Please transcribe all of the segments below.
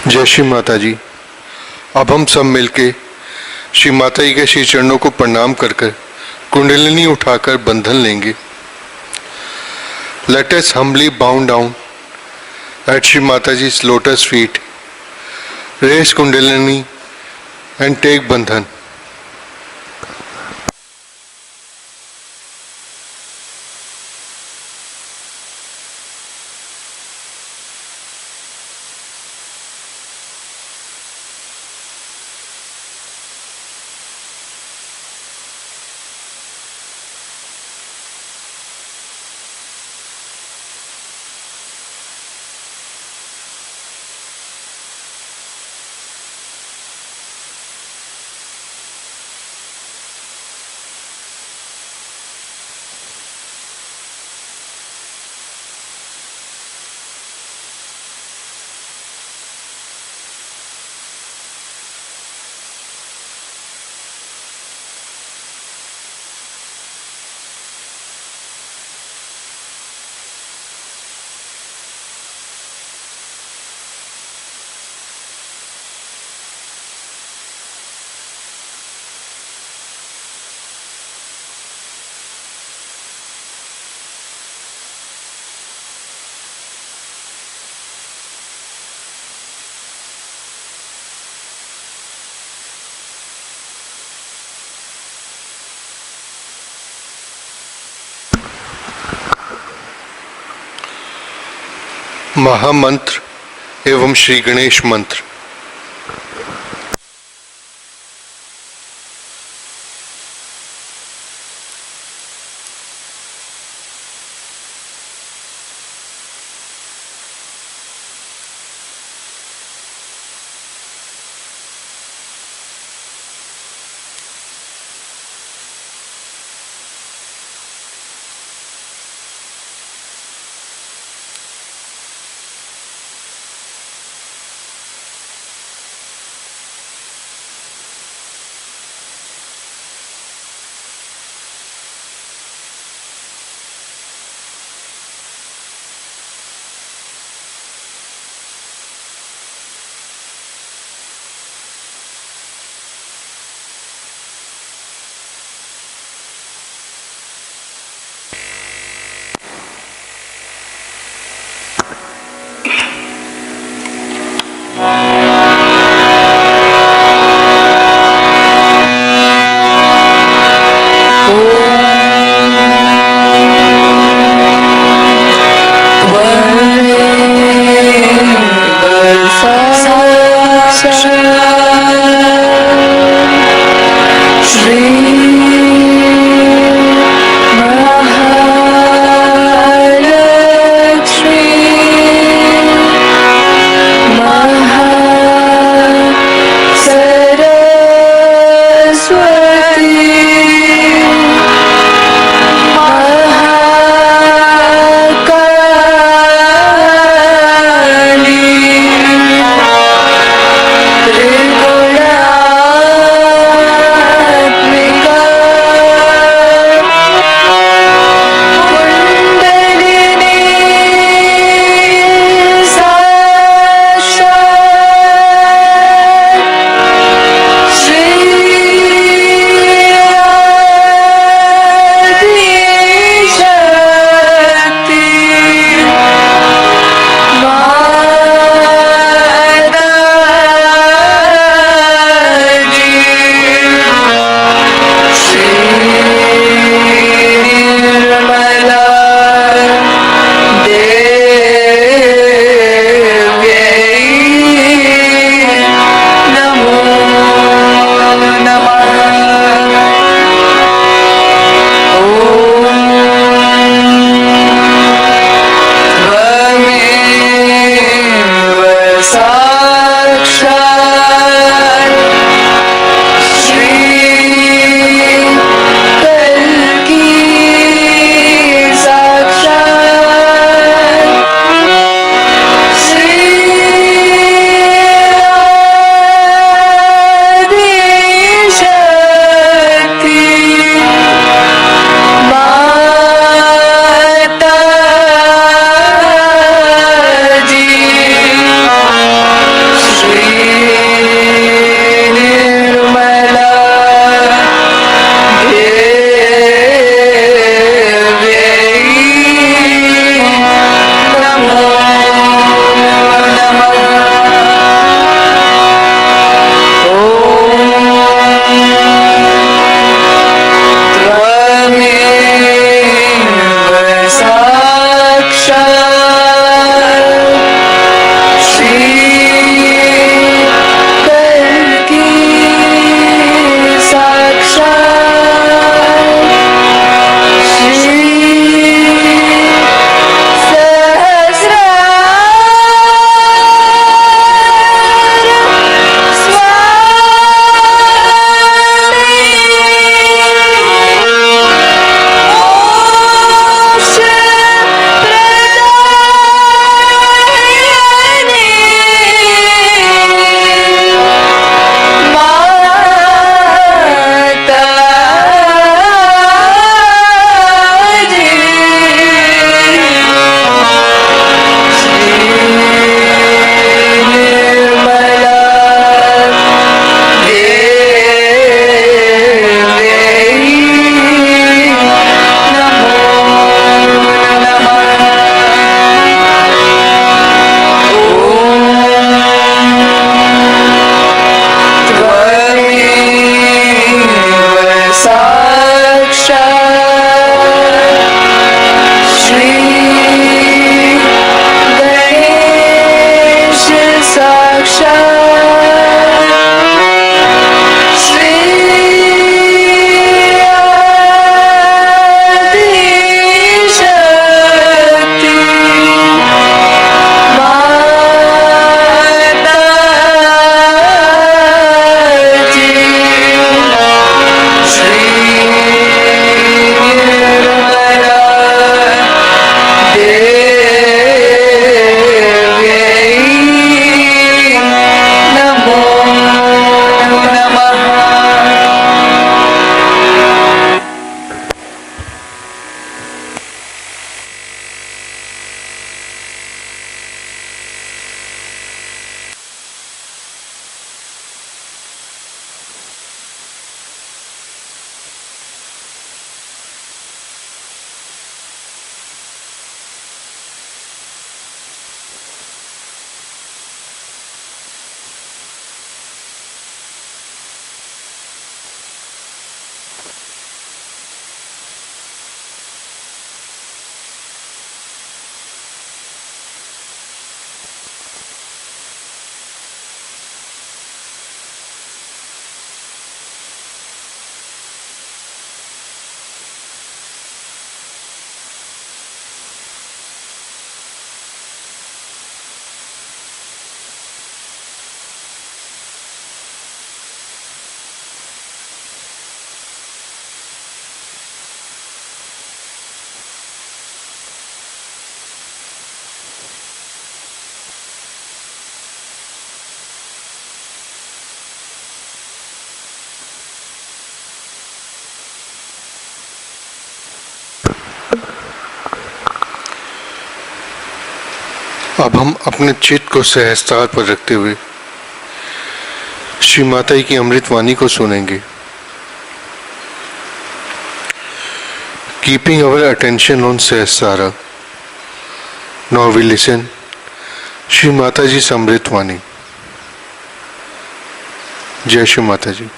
जय श्री माता जी। अब हम सब मिलके श्री माता जी के श्री चरणों को प्रणाम कर कर कुंडलिनी उठाकर बंधन लेंगे। Let us humbly bow down at Shri Mata ji lotus feet, raise kundalini and take bandhan. महामंत्र एवं श्री गणेश मंत्र। अब हम अपने चित्त को सहजता पर रखते हुए श्री माता जी की अमृतवाणी को सुनेंगे. Keeping our attention on Sahasrara, now we listen Shri Mataji's Amritvani. Jai Shri Mataji.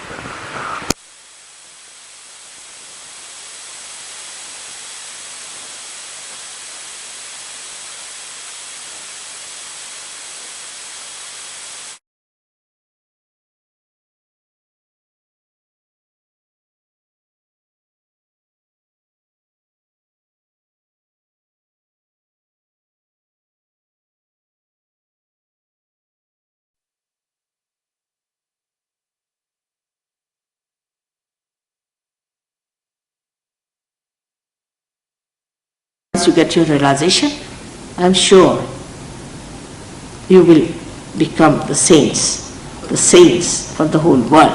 Once you get your realization, I am sure you will become the saints for the whole world.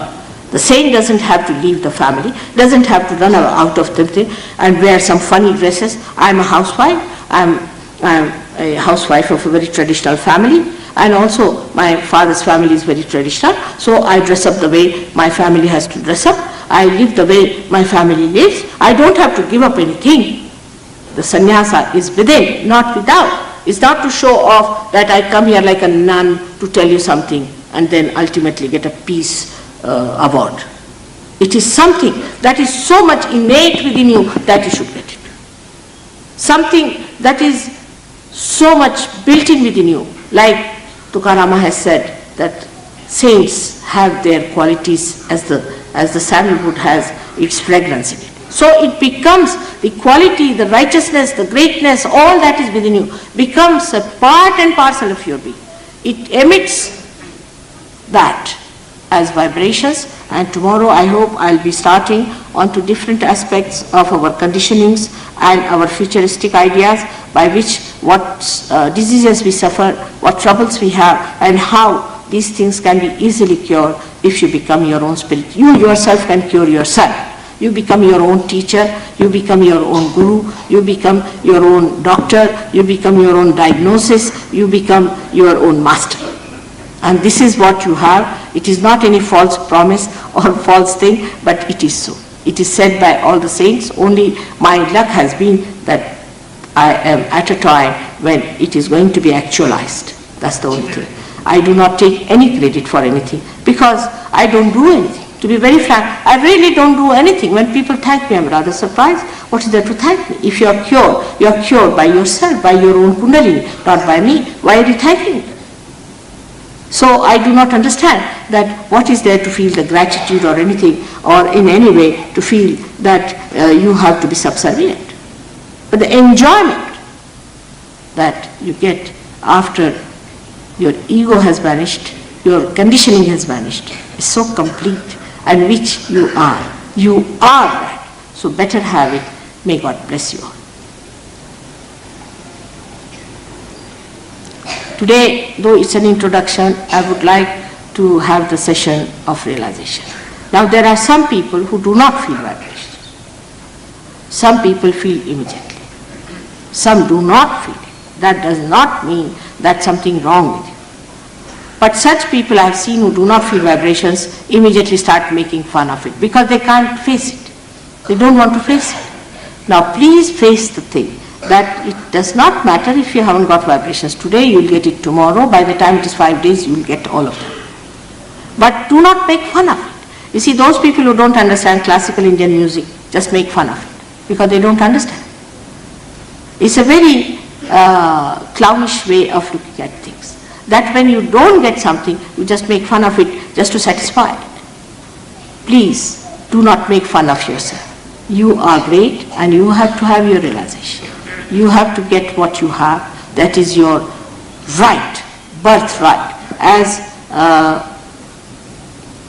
The saint doesn't have to leave the family, doesn't have to run out of the thing and wear some funny dresses. I am a housewife, I am a housewife of a very traditional family, and also my father's family is very traditional, so I dress up the way my family has to dress up. I live the way my family lives. I don't have to give up anything. The sannyasa is within, not without. It's not to show off that I come here like a nun to tell you something and then ultimately get a peace award. It is something that is so much innate within you that you should get it. Something that is so much built in within you. Like Tukarama has said that saints have their qualities as the sandalwood has its fragrance in it. So it becomes the quality, the righteousness, the greatness, all that is within you becomes a part and parcel of your being. It emits that as vibrations, and tomorrow I hope I'll be starting on to different aspects of our conditionings and our futuristic ideas by which what diseases we suffer, what troubles we have, and how these things can be easily cured if you become your own spirit. You yourself can cure yourself. You become your own teacher, you become your own guru, you become your own doctor, you become your own diagnosis, you become your own master. And this is what you have. It is not any false promise or false thing, but it is so. It is said by all the saints. Only my luck has been that I am at a time when it is going to be actualized. That's the only thing. I do not take any credit for anything because I don't do anything. To be very frank, I really don't do anything. When people thank me, I'm rather surprised. What is there to thank me? If you are cured by yourself, by your own kundalini, not by me. Why are you thanking me? So I do not understand that what is there to feel the gratitude or anything, or in any way to feel that you have to be subservient. But the enjoyment that you get after your ego has vanished, your conditioning has vanished, is so complete, and which you are. You are that. So better have it. May God bless you all. Today, though it's an introduction, I would like to have the session of realization. Now there are some people who do not feel vibrations. Some people feel immediately. Some do not feel it. That does not mean that's something wrong with you. But such people I have seen who do not feel vibrations immediately start making fun of it because they can't face it. They don't want to face it. Now please face the thing that it does not matter if you haven't got vibrations today, you will get it tomorrow. By the time it is 5 days, you will get all of them. But do not make fun of it. You see, those people who don't understand classical Indian music just make fun of it because they don't understand. It's a very clownish way of looking at things. That when you don't get something, you just make fun of it just to satisfy it. Please do not make fun of yourself. You are great and you have to have your realization. You have to get what you have. That is your right, birthright. As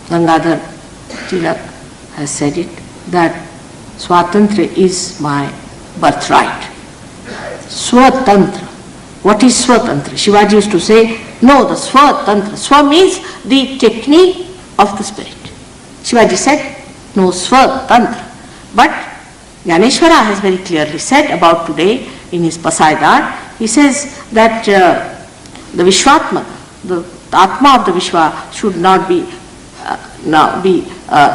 Gangadhar Tilak has said it, that Swatantra is my birthright. Swatantra. What is Swatantra? Shivaji used to say, no, the Swatantra. Swa means the technique of the spirit. Shivaji said, no Swatantra. But Gyaneshwara has very clearly said about today in his Pasaidar, he says that The Vishwatma, the Atma of the Vishwa should not be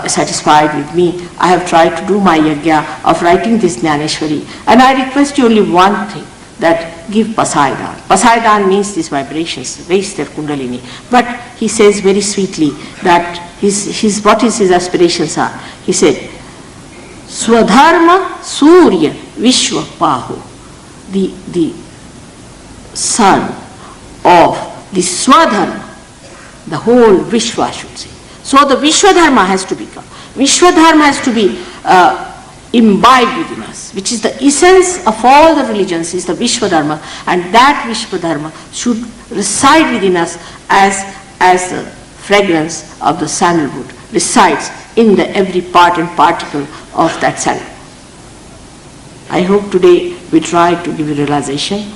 satisfied with me. I have tried to do my yajna of writing this Jnaneshwari, and I request you only one thing, that give Pasaidan. Pasaidan means these vibrations, raise their kundalini. But he says very sweetly that what his aspirations are. He said, Swadharma Surya Vishwa Pahu, the sun of the Swadharma, the whole Vishwa should say. So the Vishwadharma has to become. Vishwadharma has to be imbibed within us, which is the essence of all the religions, is the Vishwadharma, and that Vishwadharma should reside within us as the fragrance of the sandalwood resides in the every part and particle of that sandalwood. I hope today we try to give you realization.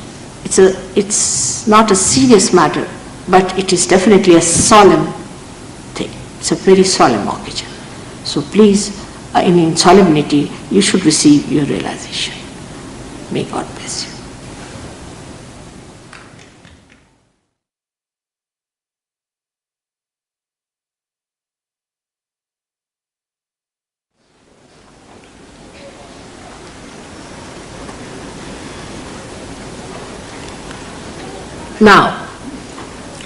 It's not a serious matter, but it is definitely a solemn thing. It's a very solemn occasion. So please, in solemnity, you should receive your realization. May God bless you. Now,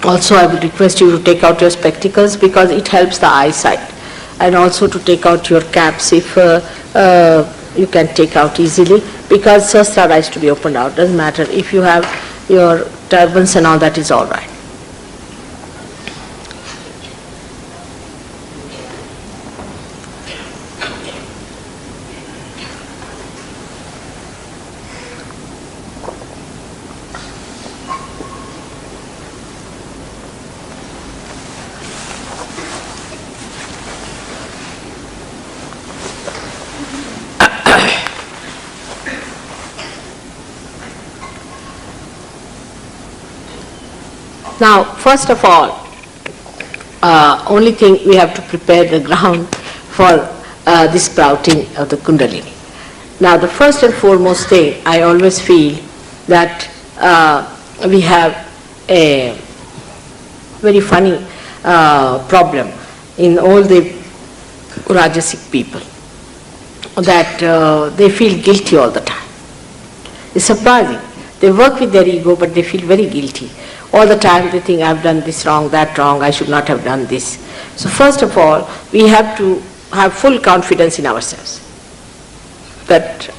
also I would request you to take out your spectacles because it helps the eyesight, and also to take out your caps if you can take out easily, because Sahasrara is to be opened out. Doesn't matter if you have your turbans and all, that is all right. Now, first of all, only thing we have to prepare the ground for this sprouting of the Kundalini. Now, the first and foremost thing, I always feel that we have a very funny problem in all the Rajasic people, that they feel guilty all the time. It's surprising. They work with their ego, but they feel very guilty. All the time they think, I've done this wrong, that wrong, I should not have done this. So first of all, we have to have full confidence in ourselves. That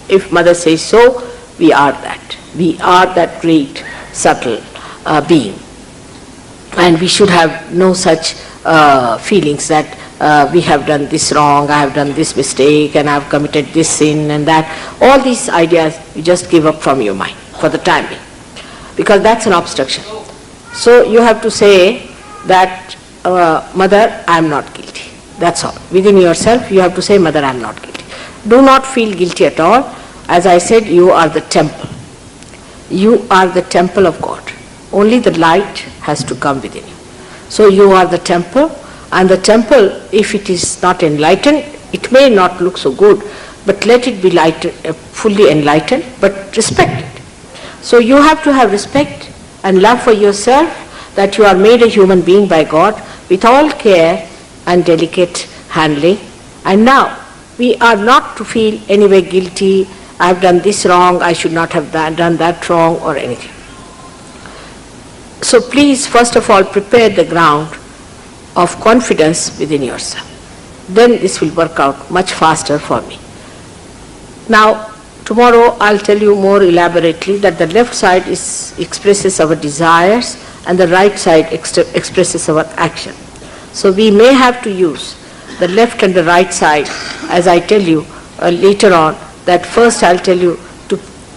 if Mother says so, we are that. We are that great, subtle being. And we should have no such feelings that we have done this wrong, I have done this mistake, and I have committed this sin and that. All these ideas, you just give up from your mind for the time being, because that's an obstruction. So you have to say that, Mother, I am not guilty. That's all. Within yourself, you have to say, Mother, I am not guilty. Do not feel guilty at all. As I said, you are the temple. You are the temple of God. Only the light has to come within you. So you are the temple, and the temple, if it is not enlightened, it may not look so good, but let it be fully enlightened, but respect it. So you have to have respect and love for yourself, that you are made a human being by God with all care and delicate handling. And now, we are not to feel anyway guilty, I have done this wrong, I should not have done that wrong or anything. So please, first of all, prepare the ground of confidence within yourself. Then this will work out much faster for me. Now, tomorrow I'll tell you more elaborately that the left side expresses our desires and the right side expresses our action. So we may have to use the left and the right side, as I tell you later on, that first I'll tell you,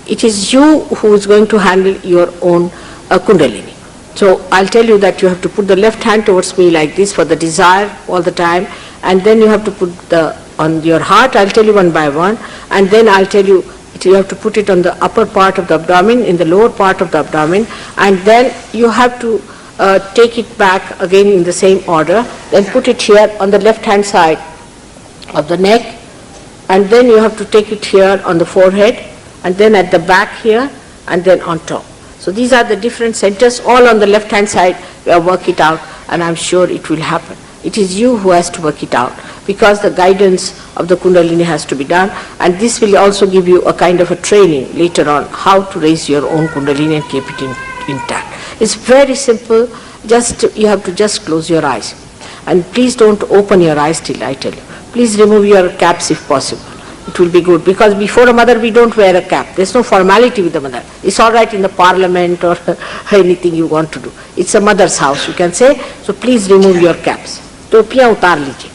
it is you who is going to handle your own Kundalini. So I'll tell you that you have to put the left hand towards me like this for the desire all the time, and then you have to put on your heart, I'll tell you one by one, and then I'll tell you, you have to put it on the upper part of the abdomen, in the lower part of the abdomen, and then you have to take it back again in the same order, then put it here on the left hand side of the neck, and then you have to take it here on the forehead, and then at the back here, and then on top. So these are the different centers, all on the left hand side. We have worked it out, and I'm sure it will happen. It is you who has to work it out, because the guidance of the Kundalini has to be done, and this will also give you a kind of a training later on how to raise your own Kundalini and keep it intact. It's very simple. You have to just close your eyes, and please don't open your eyes till I tell you. Please remove your caps if possible. It will be good, because before a mother we don't wear a cap. There's no formality with the mother. It's all right in the parliament or anything you want to do. It's a mother's house, you can say. So please remove your caps. टोपियां उतार लीजिए.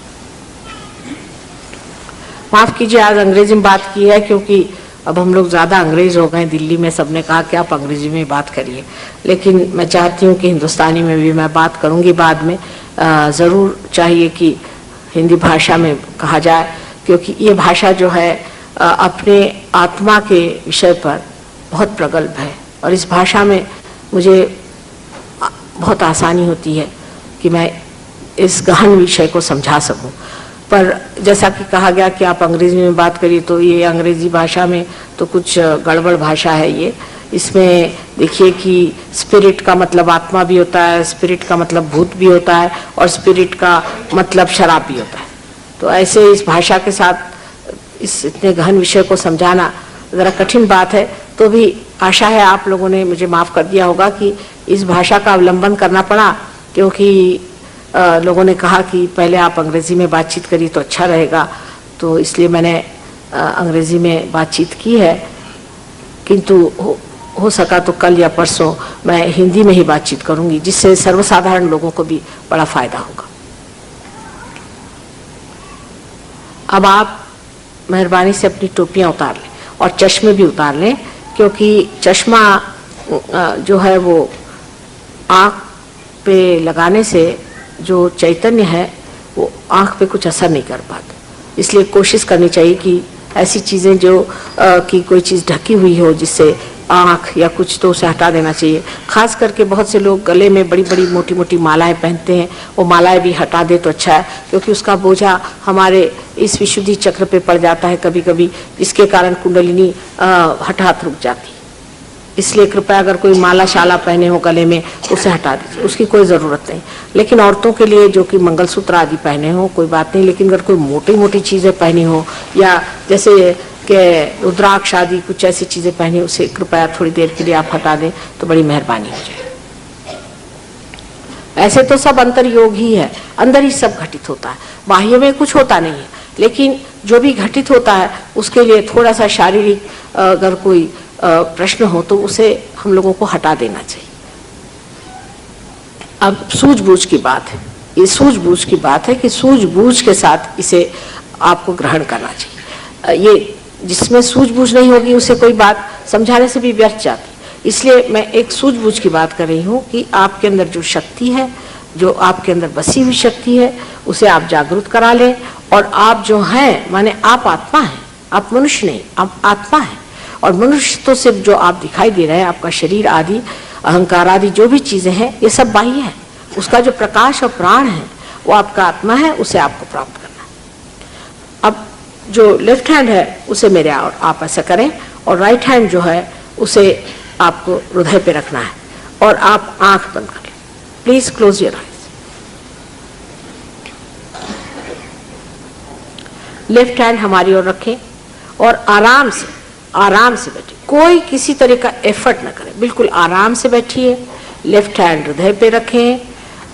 माफ कीजिए, आज अंग्रेजी में बात की है क्योंकि अब हम लोग ज़्यादा अंग्रेज हो गए. दिल्ली में सबने कहा कि आप अंग्रेजी में बात करिए, लेकिन मैं चाहती हूँ कि हिंदुस्तानी में भी मैं बात करूँगी बाद में. ज़रूर चाहिए कि हिंदी भाषा में कहा जाए, क्योंकि ये भाषा जो है अपने आत्मा के विषय पर बहुत प्रगल्भ है, और इस भाषा में मुझे बहुत आसानी होती है कि मैं इस गहन विषय को समझा सकूं. पर जैसा कि कहा गया कि आप अंग्रेजी में बात करिए, तो ये अंग्रेजी भाषा में तो कुछ गड़बड़ भाषा है ये. इसमें देखिए कि स्पिरिट का मतलब आत्मा भी होता है, स्पिरिट का मतलब भूत भी होता है, और स्पिरिट का मतलब शराब भी होता है. तो ऐसे इस भाषा के साथ इस इतने गहन विषय को समझाना ज़रा कठिन बात है. तो भी आशा है आप लोगों ने मुझे माफ़ कर दिया होगा कि इस भाषा का अवलंबन करना पड़ा, क्योंकि लोगों ने कहा कि पहले आप अंग्रेज़ी में बातचीत करिए तो अच्छा रहेगा. तो इसलिए मैंने अंग्रेज़ी में बातचीत की है, किंतु हो सका तो कल या परसों मैं हिंदी में ही बातचीत करूंगी, जिससे सर्वसाधारण लोगों को भी बड़ा फ़ायदा होगा. अब आप मेहरबानी से अपनी टोपियां उतार लें और चश्मे भी उतार लें, क्योंकि चश्मा जो है वो आँख पे लगाने से जो चैतन्य है वो आँख पे कुछ असर नहीं कर पाता. इसलिए कोशिश करनी चाहिए कि ऐसी चीज़ें जो कि कोई चीज़ ढकी हुई हो जिससे आँख या कुछ, तो उसे हटा देना चाहिए. खास करके बहुत से लोग गले में बड़ी बड़ी मोटी मोटी मालाएं पहनते हैं, वो मालाएं भी हटा दे तो अच्छा है, क्योंकि उसका बोझा हमारे इस विशुद्धि चक्र पे पड़ जाता है कभी कभी, जिसके कारण कुंडलिनी हठात रुक जाती है. इसलिए कृपया अगर कोई माला शाला पहने हो गले में, उसे हटा दीजिए, उसकी कोई ज़रूरत नहीं. लेकिन औरतों के लिए जो कि मंगलसूत्र आदि पहने हो कोई बात नहीं, लेकिन अगर कोई मोटी मोटी चीज़ें पहनी हो, या जैसे कि रुद्राक्ष आदि कुछ ऐसी चीज़ें पहनी, उसे कृपया थोड़ी देर के लिए आप हटा दें तो बड़ी मेहरबानी हो जाए. ऐसे तो सब अंतर योग ही है, अंदर ही सब घटित होता है, बाह्य में कुछ होता नहीं है. लेकिन जो भी घटित होता है उसके लिए थोड़ा सा शारीरिक अगर कोई प्रश्न हो तो उसे हम लोगों को हटा देना चाहिए. अब सूझबूझ की बात है, ये सूझबूझ की बात है कि सूझबूझ के साथ इसे आपको ग्रहण करना चाहिए. ये जिसमें सूझबूझ नहीं होगी उसे कोई बात समझाने से भी व्यर्थ जाती. इसलिए मैं एक सूझबूझ की बात कर रही हूँ कि आपके अंदर जो शक्ति है, जो आपके अंदर बसी हुई शक्ति है, उसे आप जागृत करा लें. और आप जो हैं, माने आप आत्मा हैं, आप मनुष्य नहीं, आप आत्मा हैं. और मनुष्य तो सिर्फ जो आप दिखाई दे रहे हैं, आपका शरीर आदि, अहंकार आदि जो भी चीज़ें हैं, ये सब बाह्य है. उसका जो प्रकाश और प्राण है वो आपका आत्मा है, उसे आपको प्राप्त करना है. अब जो लेफ्ट हैंड है उसे मेरे और आप ऐसा करें, और राइट हैंड जो है उसे आपको हृदय पे रखना है, और आप आंख बंद कर लें. Please close your eyes. Left hand हमारी ओर रखें और आराम से बैठिए. कोई किसी तरह का एफर्ट न करें, बिल्कुल आराम से बैठिए. लेफ्ट हैंड हृदय पे रखें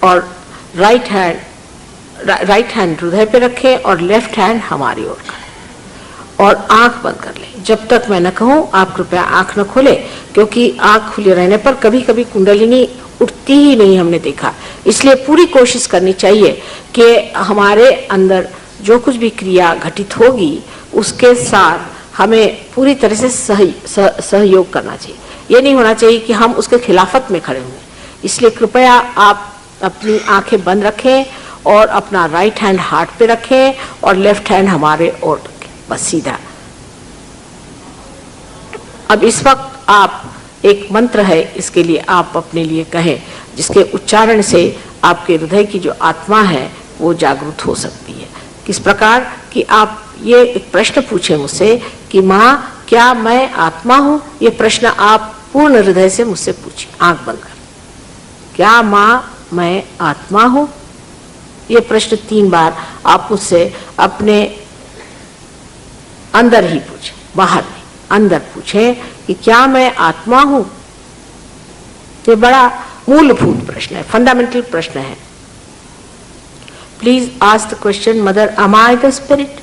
और राइट हैंड हृदय पे रखें और लेफ्ट हैंड हमारी ओर करें और आंख बंद कर लें. जब तक मैं न कहूँ आप कृपया आंख न खोलें, क्योंकि आंख खुले रहने पर कभी कभी कुंडलिनी उठती ही नहीं, हमने देखा. इसलिए पूरी कोशिश करनी चाहिए कि हमारे अंदर जो कुछ भी क्रिया घटित होगी उसके साथ हमें पूरी तरह से सहयोग करना चाहिए. ये नहीं होना चाहिए कि हम उसके खिलाफत में खड़े हुए. इसलिए कृपया आप अपनी आंखें बंद रखें और अपना राइट हैंड हार्ट पे रखें और लेफ्ट हैंड हमारे ओर रखें, बस सीधा. अब इस वक्त आप एक मंत्र है, इसके लिए आप अपने लिए कहें, जिसके उच्चारण से आपके हृदय की जो आत्मा है वो जागृत हो सकती है. किस प्रकार कि आप ये एक प्रश्न पूछे मुझसे कि माँ क्या मैं आत्मा हूँ. ये प्रश्न आप पूर्ण हृदय से मुझसे पूछिए, आंख बंद कर, क्या माँ मैं आत्मा हूं? ये प्रश्न 3 बार आप मुझसे अपने अंदर ही पूछे, बाहर नहीं, अंदर पूछे कि क्या मैं आत्मा हूं? ये बड़ा मूलभूत प्रश्न है, फंडामेंटल प्रश्न है. Please ask the question, mother am I the spirit?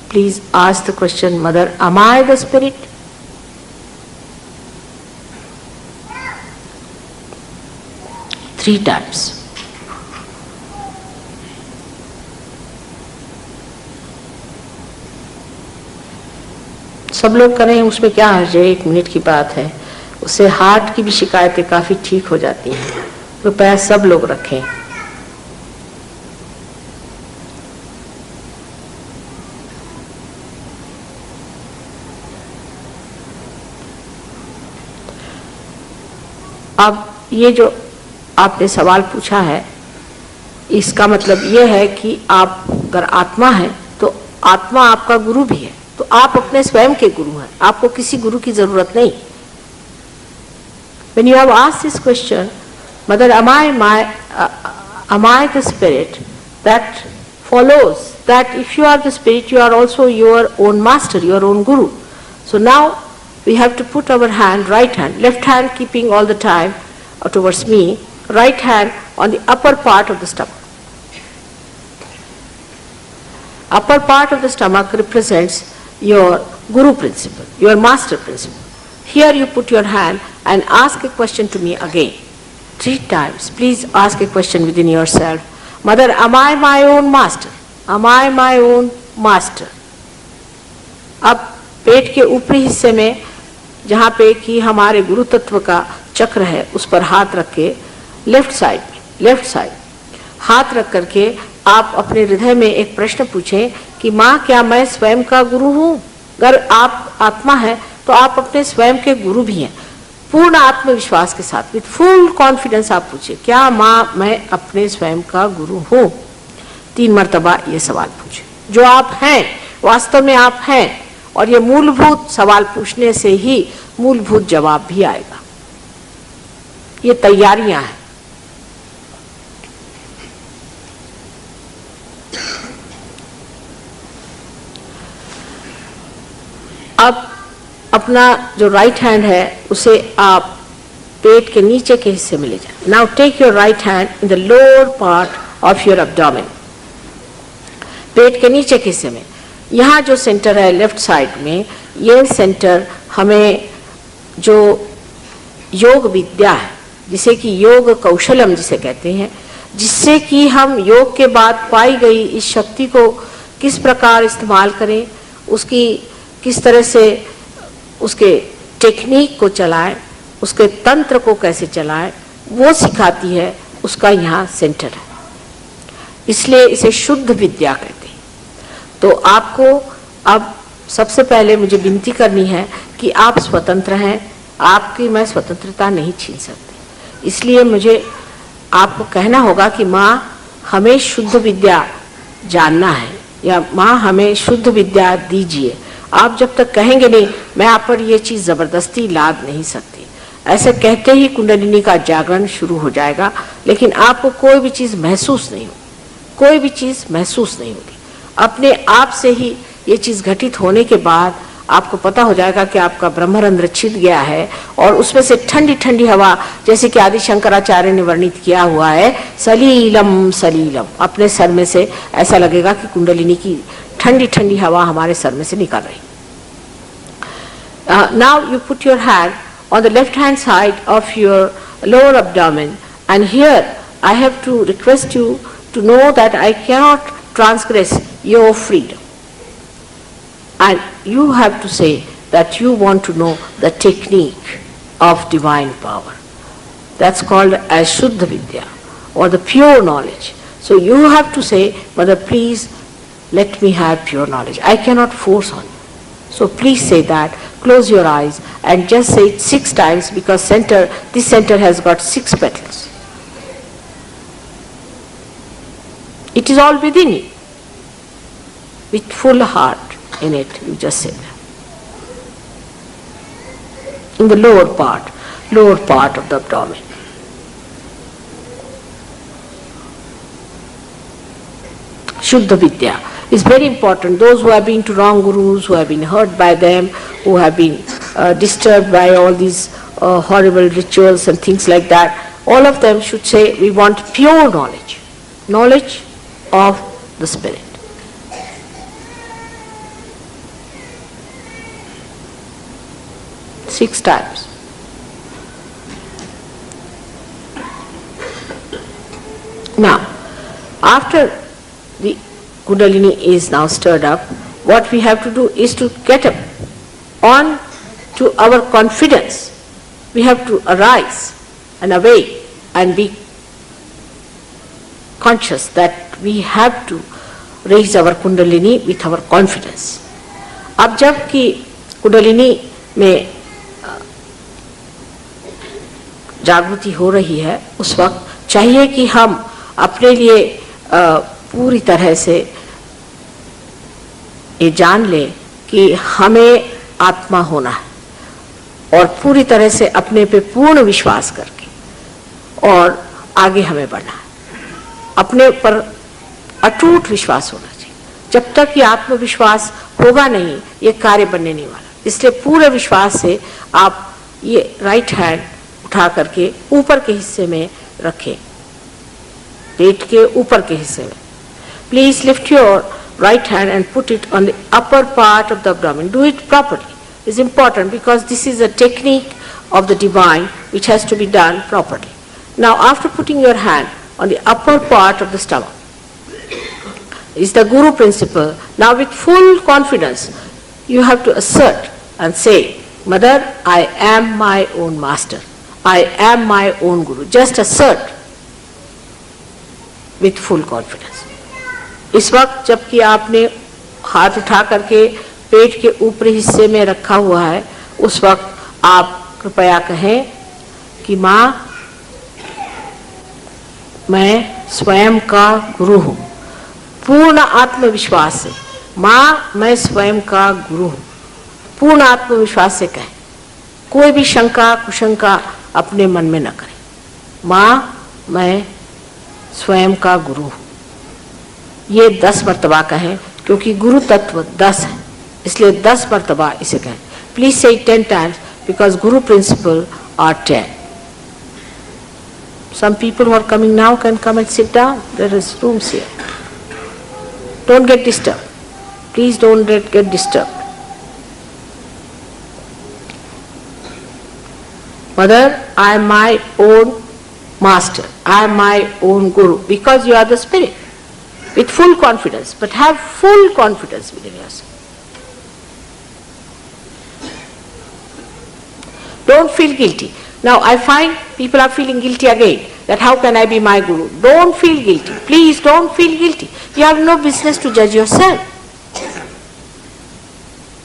Please ask the question, mother am I the spirit? Three times. सब लोग करें, उसमें क्या हर्ज है, 1 मिनट की बात है. उससे हार्ट की भी शिकायतें काफी ठीक हो जाती हैं. कृपया सब लोग रखें. अब ये जो आपने सवाल पूछा है, इसका मतलब ये है कि आप अगर आत्मा है तो आत्मा आपका गुरु भी है, तो आप अपने स्वयं के गुरु हैं, आपको किसी गुरु की जरूरत नहीं. When you have asked this question, Mother, am I the spirit? That follows that if you are the spirit, you are also your own master, your own guru. So now we have to put our hand, right hand, left hand keeping all the time towards me, right hand on the upper part of the stomach. Upper part of the stomach represents your guru principle, your master principle. Here you put your hand and ask a question to me again. 3 times. Please ask a question within yourself. Mother, am I my own master? Am I my own master? अब पेट के ऊपरी हिस्से में जहाँ पे कि हमारे गुरु तत्व का चक्र है, उस पर हाथ रख के लेफ्ट साइड हाथ रख करके आप अपने हृदय में एक प्रश्न पूछें कि माँ, क्या मैं स्वयं का गुरु हूँ? अगर आप आत्मा है तो आप अपने स्वयं के गुरु भी हैं. पूर्ण आत्मविश्वास के साथ, विथ फुल कॉन्फिडेंस आप पूछिए, क्या माँ मैं अपने स्वयं का गुरु हूँ? 3 मर्तबा ये सवाल पूछे. जो आप हैं, वास्तव में आप हैं, और ये मूलभूत सवाल पूछने से ही मूलभूत जवाब भी आएगा. ये तैयारियां हैं. अब अपना जो राइट हैंड है उसे आप पेट के नीचे के हिस्से में ले जाए. Now take your right hand in the lower part of your abdomen. पेट के नीचे के हिस्से में, यहाँ जो सेंटर है लेफ्ट साइड में, ये सेंटर हमें जो योग विद्या है, जिसे कि योग कौशलम जिसे कहते हैं, जिससे कि हम योग के बाद पाई गई इस शक्ति को किस प्रकार इस्तेमाल करें, उसकी किस तरह से उसके टेक्निक को चलाएं, उसके तंत्र को कैसे चलाएं, वो सिखाती है. उसका यहाँ सेंटर है, इसलिए इसे शुद्ध विद्या कहते हैं. तो आपको अब सबसे पहले मुझे विनती करनी है कि आप स्वतंत्र हैं, आपकी मैं स्वतंत्रता नहीं छीन सकती. इसलिए मुझे आपको कहना होगा कि माँ हमें शुद्ध विद्या जानना है, या माँ हमें शुद्ध विद्या दीजिए. आप जब तक कहेंगे नहीं, मैं आप पर ये चीज़ ज़बरदस्ती लाद नहीं सकती. ऐसे कहते ही कुंडलिनी का जागरण शुरू हो जाएगा, लेकिन आपको कोई भी चीज़ महसूस नहीं होगी, कोई भी चीज़ महसूस नहीं होगी. अपने आप से ही ये चीज़ घटित होने के बाद आपको पता हो जाएगा कि आपका ब्रह्मरंध्र छिद गया है, और उसमें से ठंडी ठंडी हवा, जैसे कि आदि शंकराचार्य ने वर्णित किया हुआ है, सलीलम सलीलम, अपने सर में से ऐसा लगेगा कि कुंडलिनी की ठंडी ठंडी हवा हमारे सर में से निकल रही. Now you put your hand on the left hand side of your lower abdomen, and here I have to request you to know that I cannot transgress your freedom, and you have to say that you want to know the technique of divine power. That's called as Shuddha Vidya, or the pure knowledge. So you have to say, Mother, please let me have pure knowledge. I cannot force on you. So please say that. Close your eyes and just say it 6 times, because this center has got 6 petals. It is all within you. With full heart in it, you just say that. in the lower part of the abdomen. Shuddha Vidya is very important. Those who have been to wrong gurus, who have been hurt by them, who have been disturbed by all these horrible rituals and things like that, all of them should say, we want pure knowledge, knowledge of the spirit. Six times. Now, after the Kundalini is now stirred up, what we have to do is to get up on to our confidence. We have to arise and awake and be conscious that we have to raise our Kundalini with our confidence. अब जब कि कुंडलिनी में जागृति हो रही है, उस वक्त चाहिए कि हम अपने लिए पूरी तरह से ये जान लें कि हमें आत्मा होना है और पूरी तरह से अपने पे पूर्ण विश्वास करके और आगे हमें बढ़ना है. अपने पर अटूट विश्वास होना चाहिए. जब तक ये आत्मविश्वास होगा नहीं, ये कार्य बनने नहीं वाला. इसलिए पूरे विश्वास से आप ये राइट हैंड उठा करके ऊपर के हिस्से में रखें, पेट के ऊपर के हिस्से में. Please lift your right hand and put it on the upper part of the abdomen. Do it properly. It's important because this is a technique of the divine which has to be done properly. Now, after putting your hand on the upper part of the stomach, is the Guru principle. Now, with full confidence, you have to assert and say, Mother, I am my own master. I am my own Guru. Just assert with full confidence. इस वक्त जबकि आपने हाथ उठा करके पेट के ऊपरी हिस्से में रखा हुआ है, उस वक्त आप कृपया कहें कि माँ, मैं स्वयं का गुरु हूँ. पूर्ण आत्मविश्वास से, माँ, मैं स्वयं का गुरु हूँ. पूर्ण आत्मविश्वास से कहें. कोई भी शंका कुशंका अपने मन में न करें. माँ, मैं स्वयं का गुरु हूँ. ये 10 मर्तबा कहें, क्योंकि गुरु तत्व 10 है, इसलिए 10 मर्तबा इसे कहें. प्लीज से 10 times because Guru principle are 10. Some people who are coming now can come and sit down. There is rooms here. Don't get disturbed. Please don't get disturbed. Mother, I am my own master. I am my own Guru. Because you are the spirit. With full confidence. But have full confidence within yourself. Don't feel guilty. Now I find people are feeling guilty again. That how can I be my Guru? Don't feel guilty. Please don't feel guilty. You have no business to judge yourself.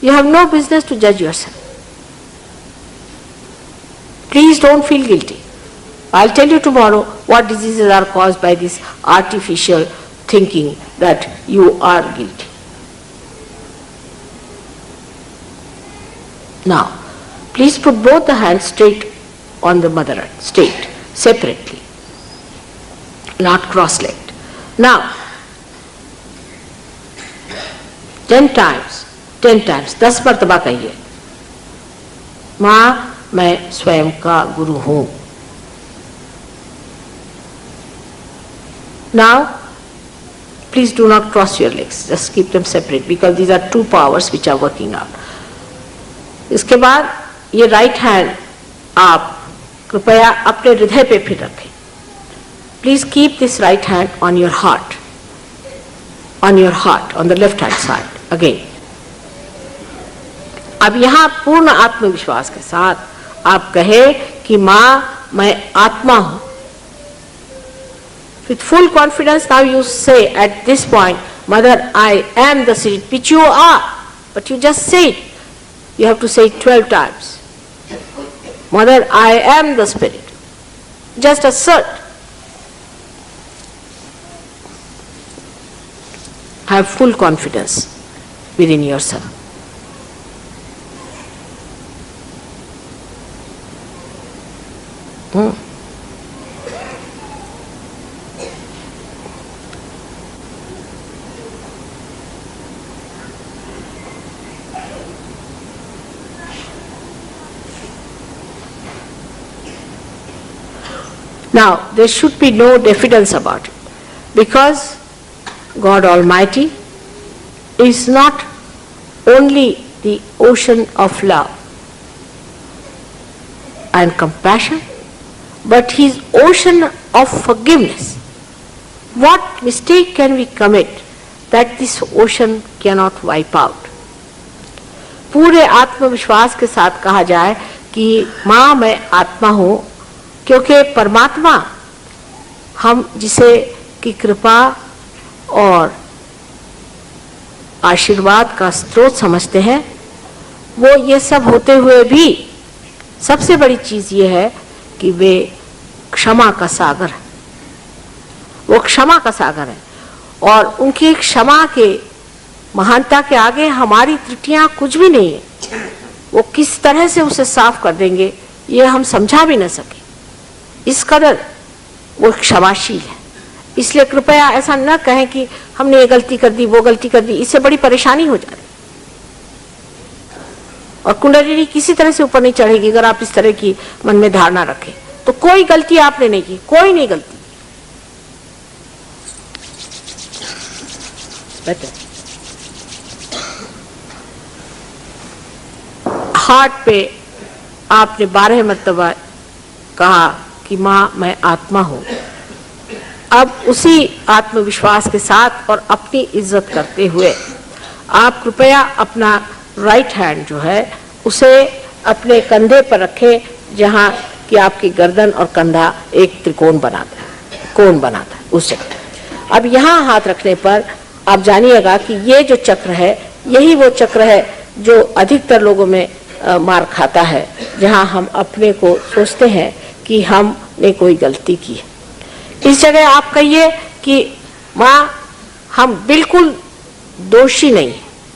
You have no business to judge yourself. Please don't feel guilty. I'll tell you tomorrow what diseases are caused by this artificial thinking that you are guilty. Now, please put both the hands straight on the mother earth, straight, separately, not cross-legged. Now, 10 times, 10 मर्तबा कहिए, माँ, मैं स्वयं का गुरु हूँ. Now, please do not cross your legs, just keep them separate because these are two powers which are working out. इसके बाद ये राइट हैंड आप कृपया अपने हृदय पे फिर रखें. Please keep this right hand on your heart, on the left hand side again. अब यहाँ पूर्ण आत्मविश्वास के साथ आप कहें कि माँ, मैं आत्मा हूं. With full confidence, now you say at this point, Mother, I am the spirit, which you are. But you just say it. You have to say it 12 times. Mother, I am the spirit. Just assert. Have full confidence within yourself. Now, there should be no diffidence about it, because God Almighty is not only the ocean of love and compassion, but He is ocean of forgiveness. What mistake can we commit that this ocean cannot wipe out? पूरे आत्मविश्वास के साथ कहा जाए कि माँ मैं आत्मा हूँ, क्योंकि परमात्मा हम जिसे की कृपा और आशीर्वाद का स्रोत समझते हैं, वो ये सब होते हुए भी सबसे बड़ी चीज ये है कि वे क्षमा का सागर है। वो क्षमा का सागर है और उनकी क्षमा के महानता के आगे हमारी त्रुटियां कुछ भी नहीं है। वो किस तरह से उसे साफ कर देंगे ये हम समझा भी न सके, इस कदर वो क्षमाशील है। इसलिए कृपया ऐसा न कहें कि हमने ये गलती कर दी, वो गलती कर दी, इससे बड़ी परेशानी हो जाती और कुंडलिनी किसी तरह से ऊपर नहीं चढ़ेगी अगर आप इस तरह की मन में धारणा रखें। तो कोई गलती आपने नहीं की, कोई नहीं गलती। हार्ट पे आपने 12 मर्तबा कहा कि माँ मैं आत्मा हूँ। अब उसी आत्मविश्वास के साथ और अपनी इज्जत करते हुए आप कृपया अपना राइट हैंड जो है उसे अपने कंधे पर रखें, जहाँ कि आपकी गर्दन और कंधा एक त्रिकोण बनाता है, कोण बनाता है उस जगह। अब यहाँ हाथ रखने पर आप जानिएगा कि ये जो चक्र है यही वो चक्र है जो अधिकतर लोगों में मार खाता है, जहाँ हम अपने को सोचते हैं कि हमने कोई गलती की है। इस जगह आप कहिए कि माँ हम बिल्कुल दोषी नहीं,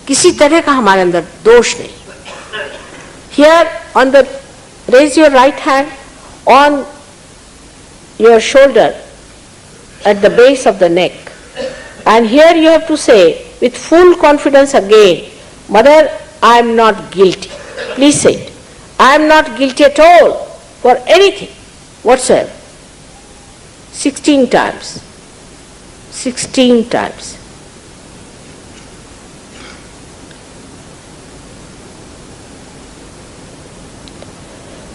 किसी तरह का हमारे अंदर दोष नहीं। Here on the, raise your right hand on your shoulder at the base of the neck, and here you have to say with full confidence again, Mother, I am not guilty. Please say it. I am not guilty at all for anything whatsoever. 16 times. 16 times.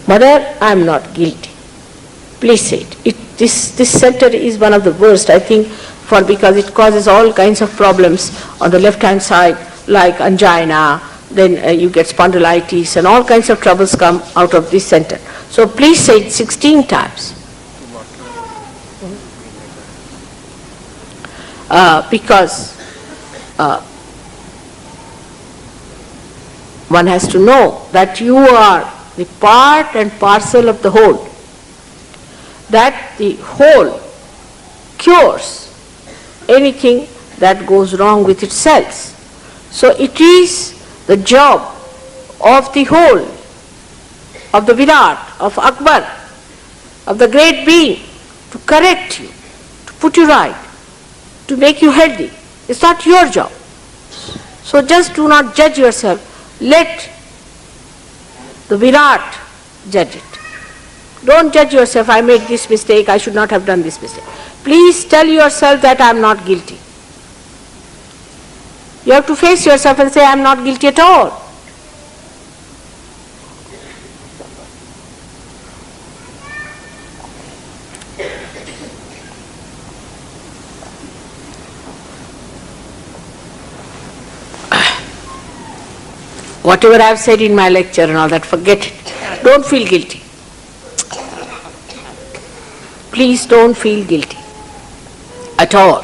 Mother, I am not guilty. Please say it. This center is one of the worst, I think, because it causes all kinds of problems on the left hand side, like angina, then you get spondylitis, and all kinds of troubles come out of this center. So please say it 16 times. Because one has to know that you are the part and parcel of the whole, that the whole cures anything that goes wrong with itself. So it is the job of the whole, of the Virat, of Akbar, of the great being, to correct you, to put you right, to make you healthy. It's not your job. So just do not judge yourself. Let the Virat judge it. Don't judge yourself, I made this mistake, I should not have done this mistake. Please tell yourself that I am not guilty. You have to face yourself and say, I am not guilty at all. Whatever I have said in my lecture and all that, forget it. Don't feel guilty. Please don't feel guilty at all.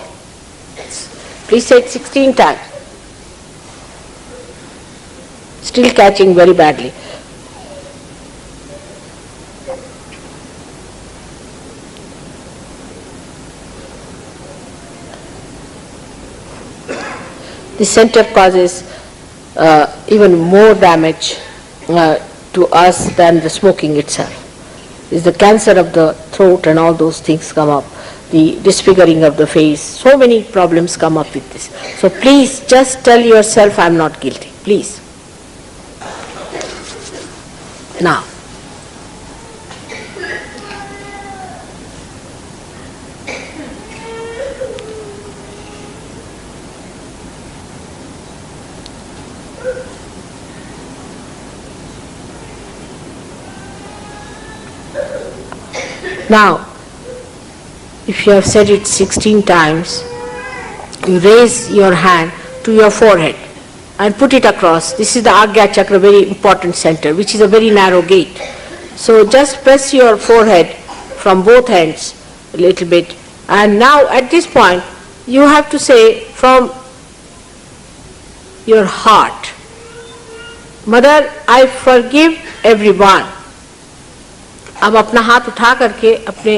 Please say it 16 times. Still catching very badly. The center causes even more damage to us than the smoking itself. is the cancer of the throat and all those things come up, the disfiguring of the face, so many problems come up with this. So please just tell yourself, I am not guilty, please. Now, if you have said it 16 times, you raise your hand to your forehead and put it across. This is the Agya Chakra, very important center, which is a very narrow gate. So just press your forehead from both ends a little bit. And now at this point, you have to say from your heart, Mother, I forgive everyone. अब अपना हाथ उठा करके अपने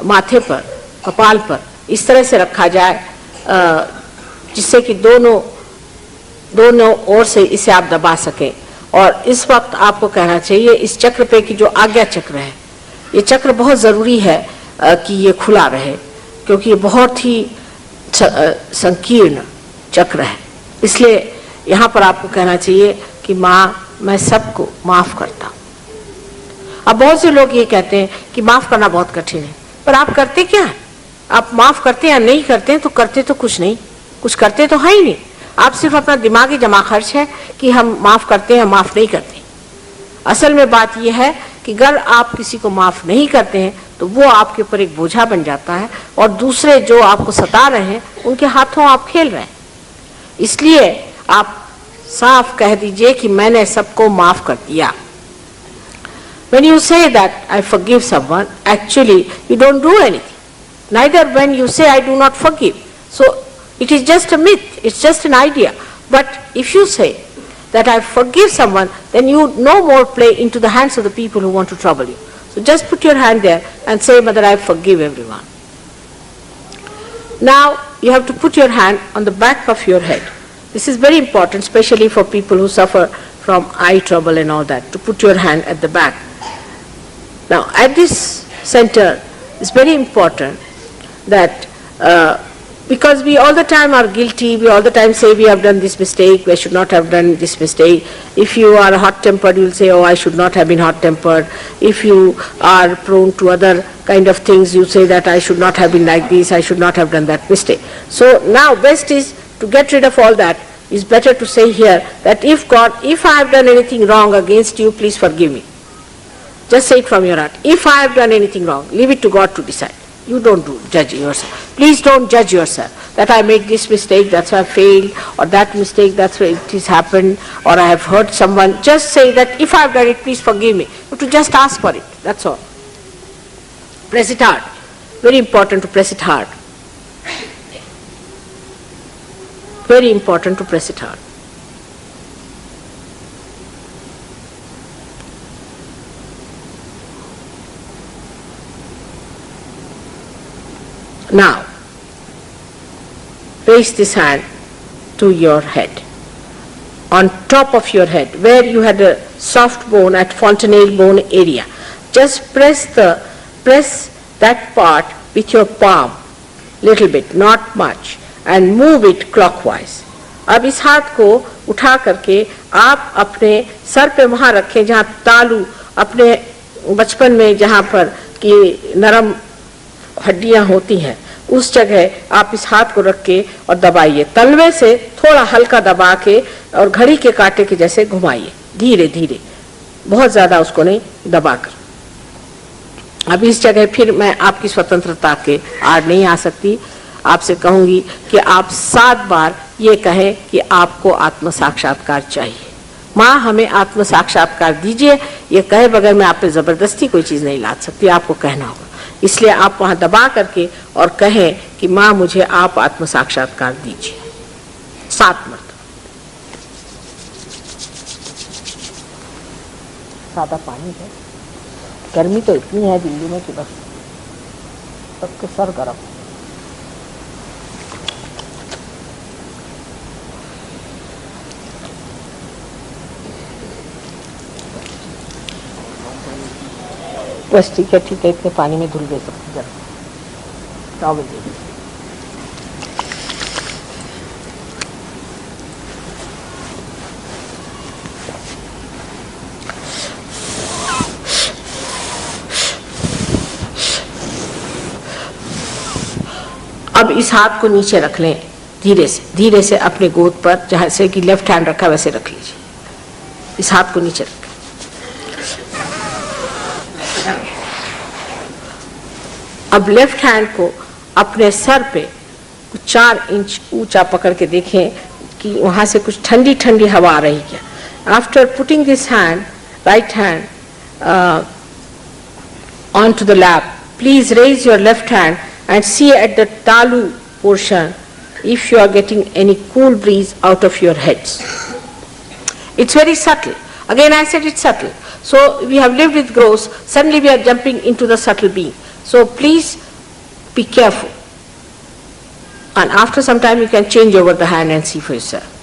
माथे पर, कपाल पर इस तरह से रखा जाए जिससे कि दोनों ओर से इसे आप दबा सकें। और इस वक्त आपको कहना चाहिए इस चक्र पे कि जो आज्ञा चक्र है, ये चक्र बहुत ज़रूरी है कि ये खुला रहे, क्योंकि ये बहुत ही संकीर्ण चक्र है। इसलिए यहाँ पर आपको कहना चाहिए कि माँ, मैं सबको माफ़ करता हूँ। अब बहुत से लोग ये कहते हैं कि माफ़ करना बहुत कठिन है, पर आप करते क्या हैं? आप माफ़ करते या नहीं करते हैं, तो करते तो कुछ नहीं, कुछ करते तो है ही नहीं। आप सिर्फ अपना दिमागी जमा खर्च है कि हम माफ़ करते हैं, माफ़ नहीं करते। असल में बात यह है कि अगर आप किसी को माफ़ नहीं करते हैं तो वो आपके ऊपर एक बोझा बन जाता है और दूसरे जो आपको सता रहे हैं उनके हाथों आप खेल रहे हैं। इसलिए आप साफ कह दीजिए कि मैंने सबको माफ़ कर दिया। When you say that I forgive someone, actually you don't do anything. Neither when you say I do not forgive. So it is just a myth, it's just an idea. But if you say that I forgive someone, then you no more play into the hands of the people who want to trouble you. So just put your hand there and say, Mother, I forgive everyone. Now you have to put your hand on the back of your head. This is very important, especially for people who suffer from eye trouble and all that, to put your hand at the back. Now at this center, it's very important that because we all the time are guilty, we all the time say we have done this mistake, we should not have done this mistake. If you are hot-tempered, you will say, oh, I should not have been hot-tempered. If you are prone to other kind of things, you say that I should not have been like this, I should not have done that mistake. So now best is to get rid of all that. It's better to say here that if God, if I have done anything wrong against you, please forgive me. Just say it from your heart. If I have done anything wrong, leave it to God to decide. You don't judge yourself. Please don't judge yourself that I made this mistake, that's why I failed, or that mistake, that's why it has happened, or I have hurt someone. Just say that if I have done it, please forgive me. But to just ask for it, that's all. Press it hard. Very important to press it hard. Very important to press it hard. Now, raise this hand to your head, on top of your head, where you had a soft bone at fontanelle bone area. Just press that part with your palm, little bit, not much, and move it clockwise. अब इस हाथ को उठा करके आप अपने sir पे वहाँ रखें जहाँ तालू अपने बचपन में जहाँ पर कि नरम हड्डियां होती हैं, उस जगह आप इस हाथ को रख के और दबाइए। तलवे से थोड़ा हल्का दबा के और घड़ी के कांटे के जैसे घुमाइए, धीरे धीरे, बहुत ज्यादा उसको नहीं दबाकर। अब इस जगह फिर मैं आपकी स्वतंत्रता के आड़ नहीं आ सकती। आपसे कहूंगी कि आप 7 बार ये कहें कि आपको आत्म साक्षात्कार चाहिए। माँ, हमें आत्म साक्षात्कार दीजिए, ये कहे बगैर मैं आप पे जबरदस्ती कोई चीज नहीं ला सकती, आपको कहना होगा। इसलिए आप वहां दबा करके और कहें कि माँ, मुझे आप आत्म साक्षात्कार दीजिए 7 मरतबा। सादा पानी है, गर्मी तो इतनी है दिल्ली में कि बस सबके सर गर्म। बस ठीक है, इतने पानी में धुल गए सब जरा टॉवल दे दीजिए। अब इस हाथ को नीचे रख लें, धीरे से अपने गोद पर, जहाँ से कि लेफ्ट हैंड रखा वैसे रख लीजिए। इस हाथ को नीचे रखें। अब लेफ्ट हैंड को अपने सर पे कुछ 4 इंच ऊंचा पकड़ के देखें कि वहां से कुछ ठंडी ठंडी हवा आ रही है। After putting this hand, right hand on to the lap, please raise your left hand and see at the talu portion if you are getting any cool breeze out of your heads. It's very subtle. Again I said it's subtle. So we have lived with gross, suddenly we are jumping into the subtle being. So please be careful. And after some time you can change over the hand and see for yourself.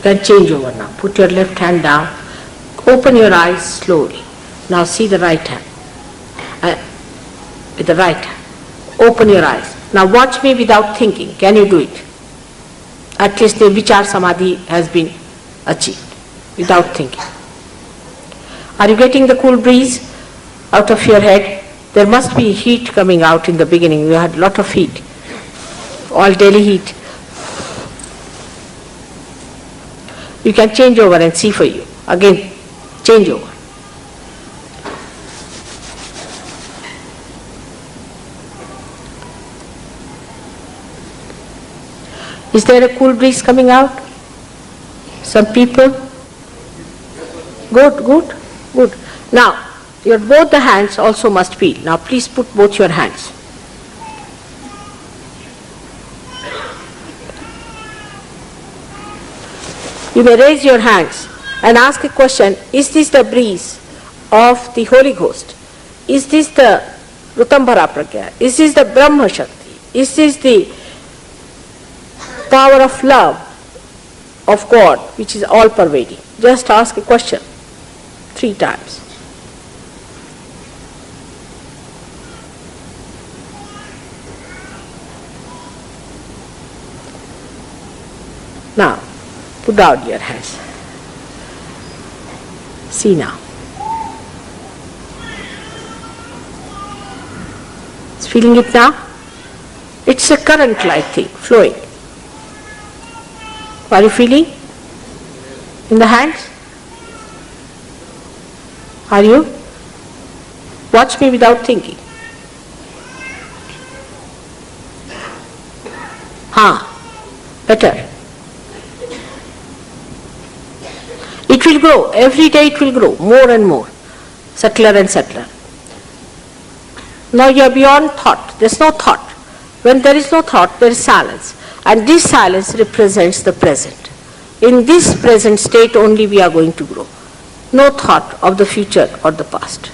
Can change over now. Put your left hand down. Open your eyes slowly. Now see the right hand. With the right hand. Open your eyes. Now watch me without thinking. Can you do it? At least the vichar samadhi has been achieved without thinking. Are you getting the cool breeze out of your head? There must be heat coming out in the beginning. You had a lot of heat. All daily heat. You can change over and see for you. Again, change over. Is there a cool breeze coming out? Some people? Good, good, good. Now, both the hands also must feel. Now please put both your hands. You may raise your hands and ask a question, is this the breeze of the Holy Ghost? Is this the Rutambhara Pragya? Is this the Brahma Shakti? Is this the power of love of God which is all pervading? Just ask a question 3 times. Now, put out your hands. See now. It's feeling it now? It's a current-like thing, flowing. Are you feeling? In the hands? Are you? Watch me without thinking. Better. It will grow. Every day it will grow more and more, subtler and subtler. Now you are beyond thought. There is no thought. When there is no thought, there is silence. And this silence represents the present. In this present state only we are going to grow. No thought of the future or the past.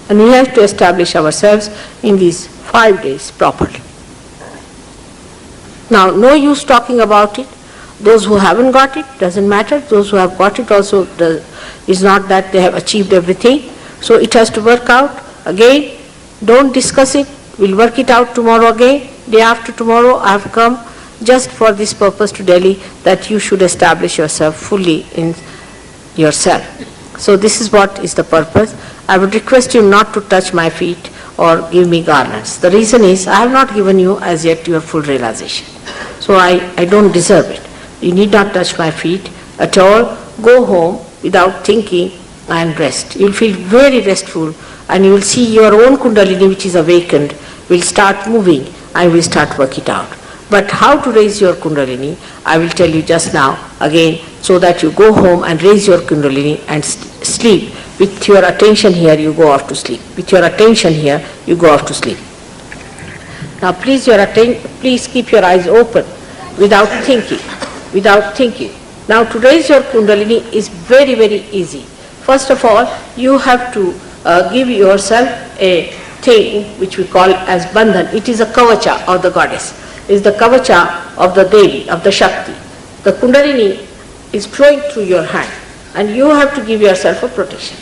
And we have to establish ourselves in these 5 days properly. Now, no use talking about it. Those who haven't got it, doesn't matter. Those who have got it also, is not that they have achieved everything. So it has to work out. Again, don't discuss it. We'll work it out tomorrow again. Day after tomorrow, I have come just for this purpose to Delhi, that you should establish yourself fully in yourself. So this is what is the purpose. I would request you not to touch my feet or give me garlands. The reason is, I have not given you as yet your full realization. so I don't deserve it. You need not touch my feet at all. Go home without thinking and rest. You'll feel very restful, and you will see your own Kundalini, which is awakened, will start moving and will start work it out. But how to raise your Kundalini, I will tell you just now again, so that you go home and raise your Kundalini and sleep. With your attention here, you go off to sleep. With your attention here, you go off to sleep. Now please keep your eyes open without thinking, without thinking. Now to raise your Kundalini is very, very easy. First of all, you have to give yourself a thing which we call as bandhan. It is a kavacha of the goddess. It is the kavacha of the Devi, of the Shakti. The Kundalini is flowing through your hand and you have to give yourself a protection.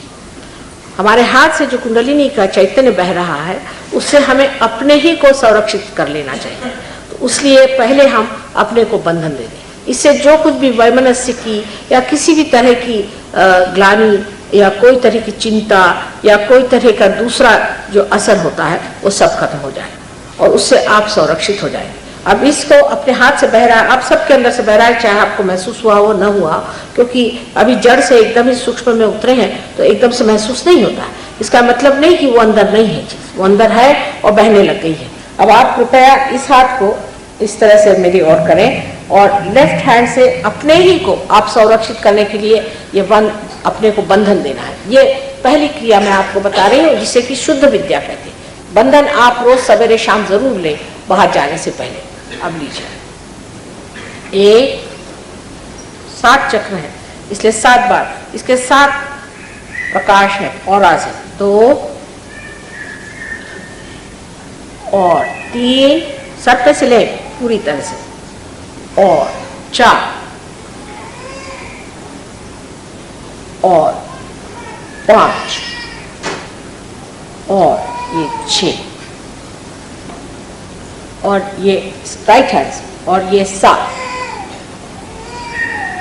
हमारे हाथ से जो कुंडलिनी का चैतन्य बह रहा है उससे हमें अपने ही को संरक्षित कर लेना चाहिए. तो इसलिए पहले हम अपने को बंधन दे दें. इससे जो कुछ भी वैमनस्य की या किसी भी तरह की ग्लानि या कोई तरह की चिंता या कोई तरह का दूसरा जो असर होता है वो सब खत्म हो जाए और उससे आप संरक्षित हो जाएंगे. अब इसको अपने हाथ से बह रहा है, आप सबके अंदर से बह रहा है, चाहे आपको महसूस हुआ हो न हुआ, क्योंकि अभी जड़ से एकदम ही सूक्ष्म में उतरे हैं तो एकदम से महसूस नहीं होता है. इसका मतलब नहीं कि वो अंदर नहीं है चीज, वो अंदर है और बहने लग गई है. अब आप कृपया इस हाथ को इस तरह से मेरी ओर करें और लेफ्ट हैंड से अपने ही को आप संरक्षित करने के लिए ये अपने को बंधन देना है. ये पहली क्रिया मैं आपको बता रही हूँ जिसे कि शुद्ध विद्या कहते हैं. बंधन आप रोज सवेरे शाम जरूर लें बाहर जाने से पहले. अब लीजिए, 7 चक्र है इसलिए 7 बार, इसके 7 प्रकाश है और है. 2 और 3 सर पे से ले पूरी तरह से, और 4 और 5 और ये 6 और ये राइट हैंड और ये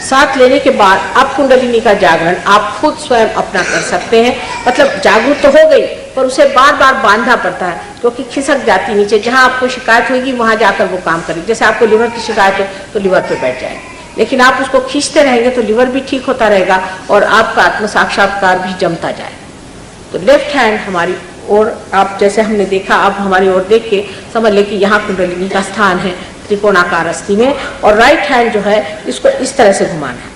7 लेने के बाद आप कुंडलिनी का जागरण आप खुद स्वयं अपना कर सकते हैं. मतलब जागरूक तो हो गई पर उसे बार बार बांधना पड़ता है क्योंकि खिसक जाती नीचे. जहां आपको शिकायत होगी वहां जाकर वो काम करेगी. जैसे आपको लिवर की शिकायत है तो लिवर पे बैठ जाएगी, लेकिन आप उसको खींचते रहेंगे तो लिवर भी ठीक होता रहेगा और आपका आत्म साक्षात्कार भी जमता जाएगा. तो लेफ्ट हैंड हमारी और आप जैसे हमने देखा, आप हमारी ओर देख के समझ ले कि यहाँ कुंडलिनी का स्थान है त्रिकोणाकार अस्थि में. और राइट हैंड जो है इसको इस तरह से घुमाना है.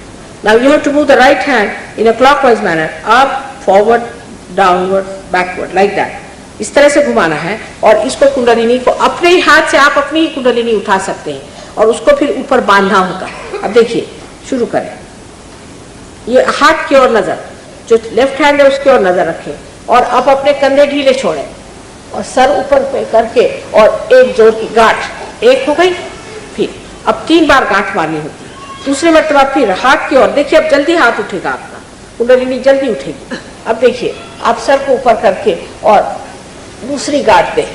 Now you have to move the right hand in a clockwise manner, up forward downward backward like that. इस तरह से घुमाना है और इसको कुंडलिनी को अपने ही हाथ से आप अपनी ही कुंडलिनी उठा सकते हैं और उसको फिर ऊपर बांधना होता है. अब देखिए शुरू करें. ये हाथ की ओर नजर, जो लेफ्ट हैंड है उसकी ओर नजर रखें और अब अपने कंधे ढीले छोड़ें और सर ऊपर पे करके और एक जोर की गांठ, एक हो गई. फिर अब 3 बार गांठ मारनी होती है. दूसरे मरतबा फिर हाथ की ओर देखिए, अब जल्दी हाथ उठेगा आपका, कुंडलिनी जल्दी उठेगी. अब देखिए आप सर को ऊपर करके और दूसरी गांठ दें.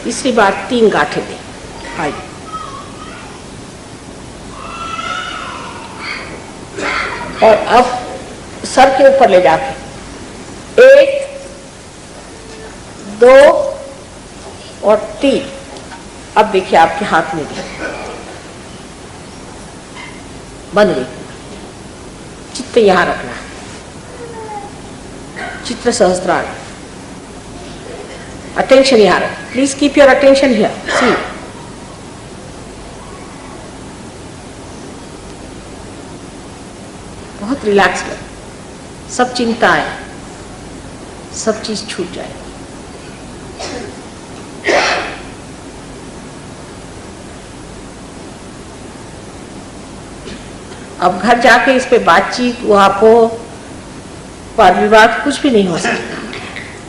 तीसरी बार 3 गांठें दें. आइए, और अब सर के ऊपर ले जाके 1 2 और 3. अब देखिए आपके हाथ में भी बंद गई. चित्त यहां रखना है, चित्र सहस्त्रार, अटेंशन यहां रख. Please keep your attention here. See, बहुत रिलैक्स लगे. सब चिंताएं, सब चीज छूट जाए. अब घर जाके इस पे बातचीत वो वाद विवाद कुछ भी नहीं हो सकता.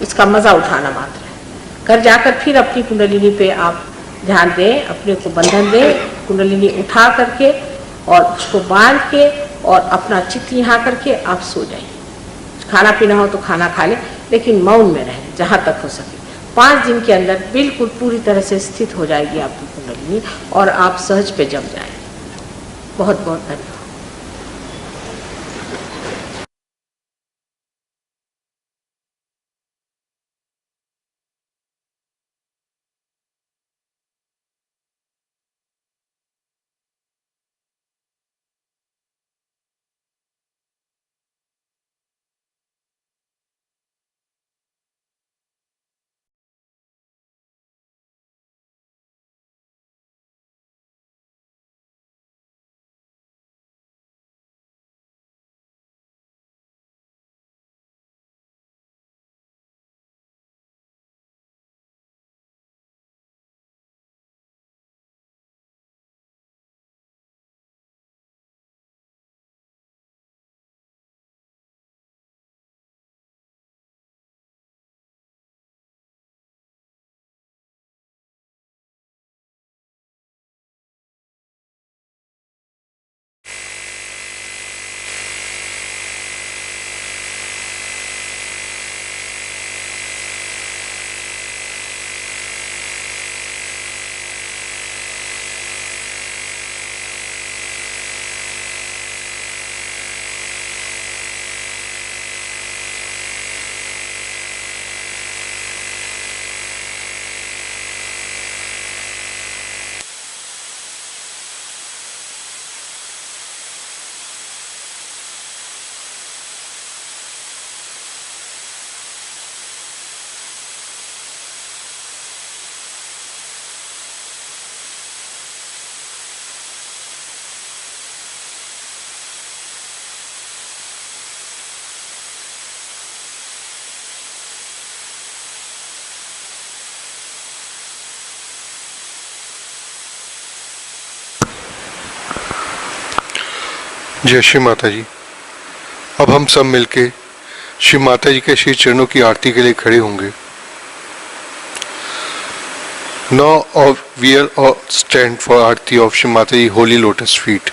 इसका मजा उठाना मात्र है. घर जाकर फिर अपनी कुंडलिनी पे आप ध्यान दें, अपने को बंधन दें, कुंडलिनी उठा करके और उसको बांध के और अपना चित्त यहाँ करके आप सो जाइए. खाना पीना हो तो खाना खा लें, लेकिन मौन में रहें जहाँ तक हो सके. 5 दिन के अंदर बिल्कुल पूरी तरह से स्थित हो जाएगी आपकी कुंडलिनी और आप सहज पे जम जाएंगे. बहुत बहुत धन्यवाद. जय श्री माता जी। अब हम सब मिलके श्री माता जी के श्री चरणों की आरती के लिए खड़े होंगे। Now we are all stand for Aarti of Shri Mata ji Holi lotus feet.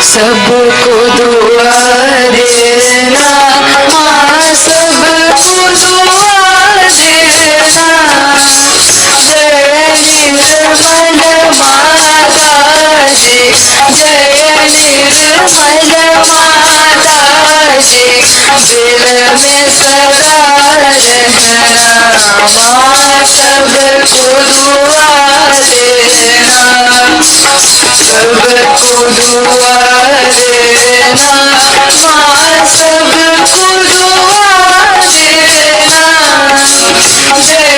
सबको दुआ देना माँ, सबको दुआ देना। जय निर्मल माता जी, जय निर्मल माता जी, दिल में सदा रहना माँ, सबको दुआ देना, सबको दुआ देना माँ, सबको दुआ देना। जय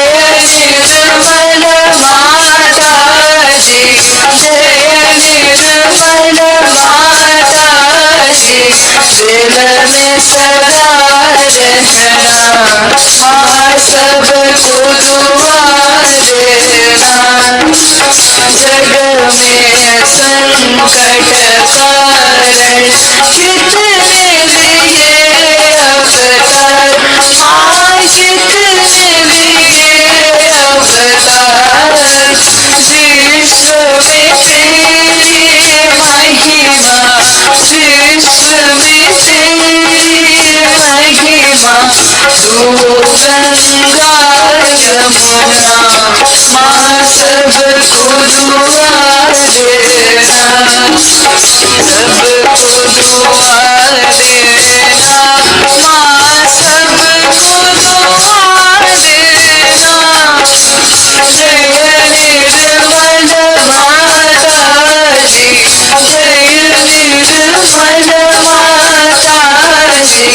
निर्मल माता जी, जय निर्मल माता जी, दिल में सदा रहना माँ, सबको दुआ देना। जग में संकट कारण कितने लिए अवतार माँ, कितने लिए अवतार। विश्व में तेरी महिमा, विश्व में तेरी महिमा। तू गंगा यमुना माँ, सबको दुआ देना, सबको दुआ देना माँ, सबको दुआ देना। जय निर्मल माता जी, जय निर्मल माता जी,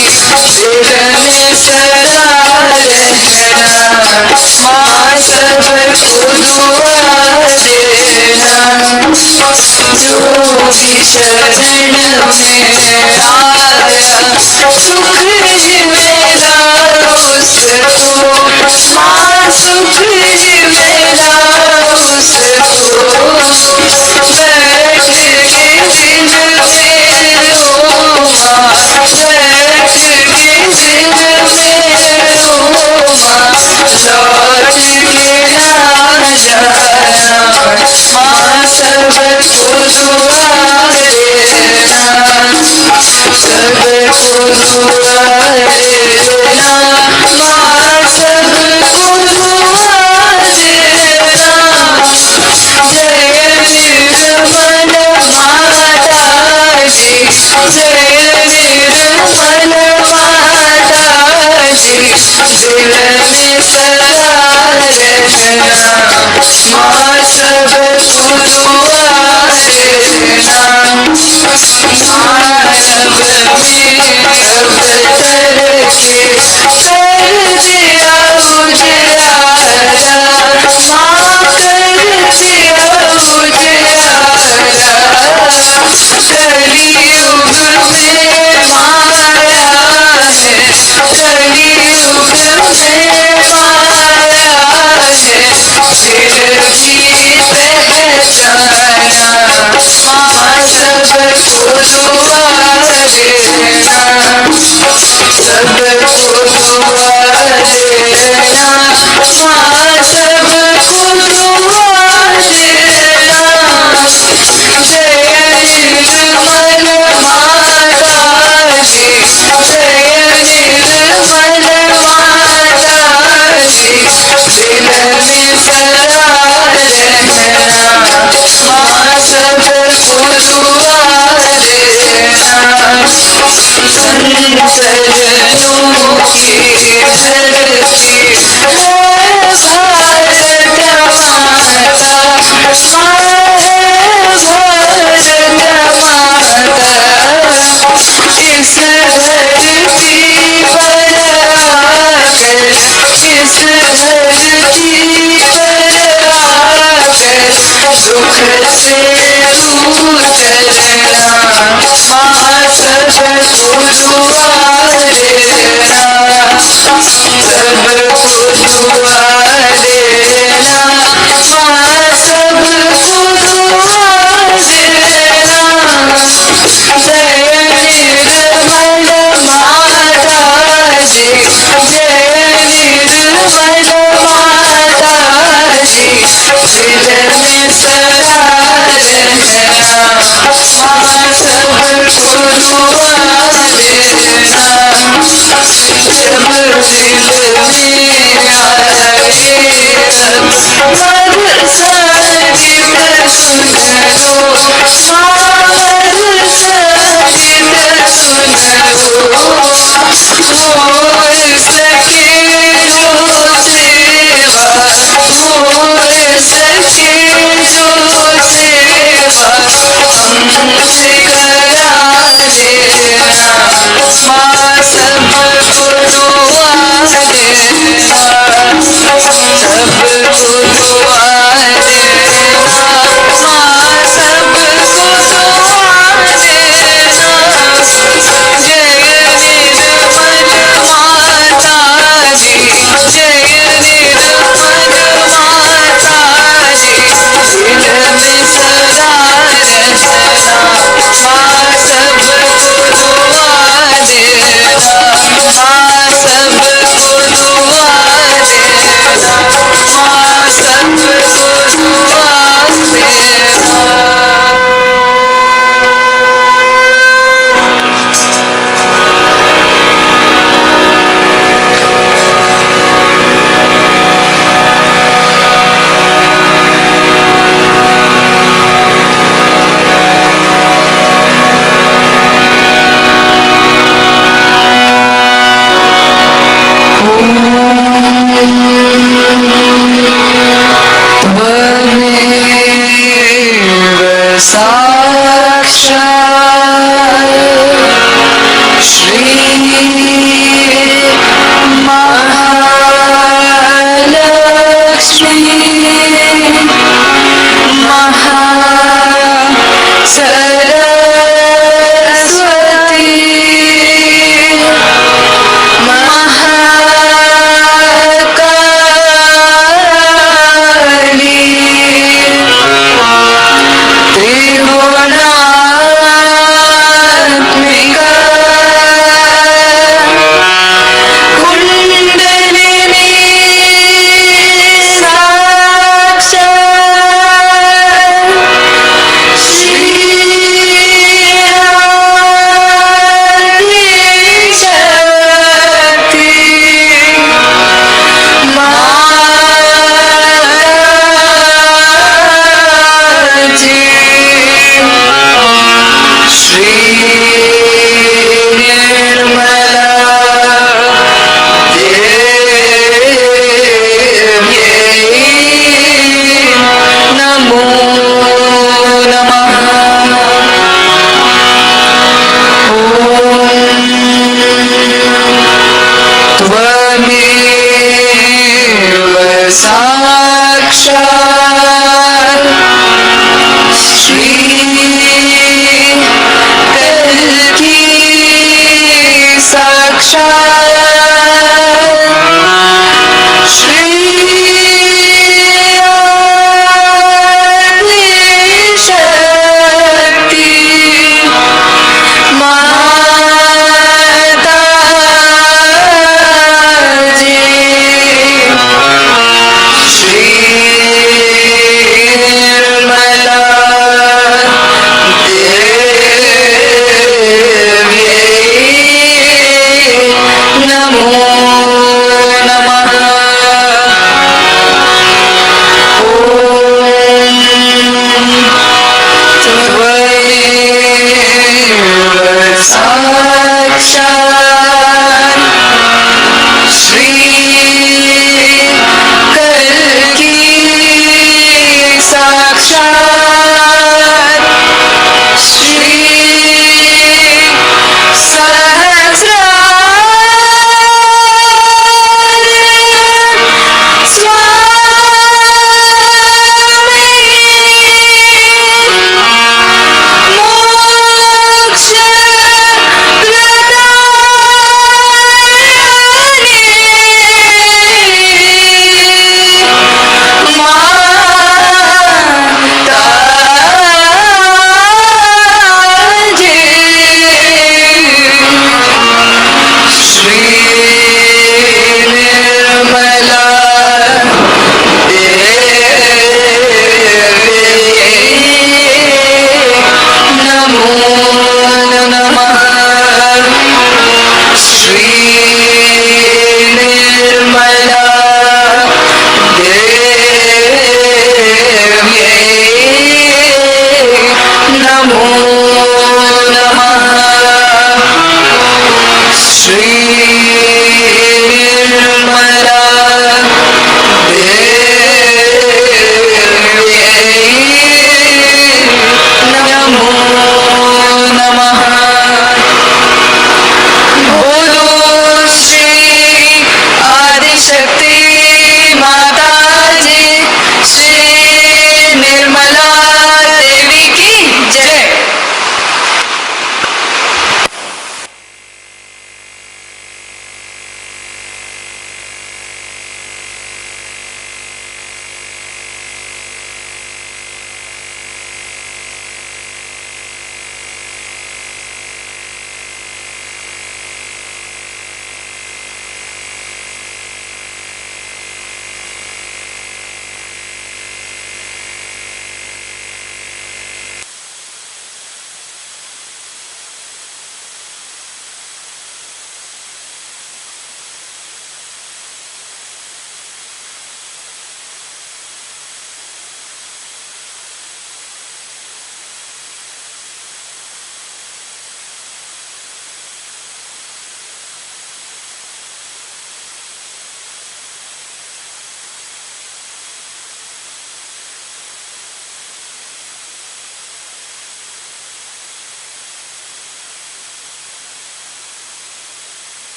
दिल में सदा रहना माँ, सबको दुआ देना। जो भी शरण में आया सुख ही मेरा उसको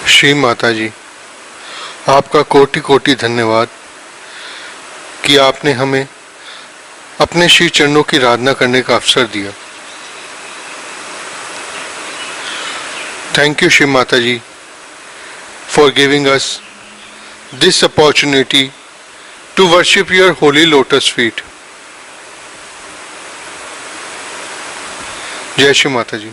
श्री माता जी, आपका कोटि कोटि धन्यवाद कि आपने हमें अपने श्री चरणों की आराधना करने का अवसर दिया। Thank you Shri Mata ji for giving us this opportunity to worship your holy lotus feet. जय श्री माता जी।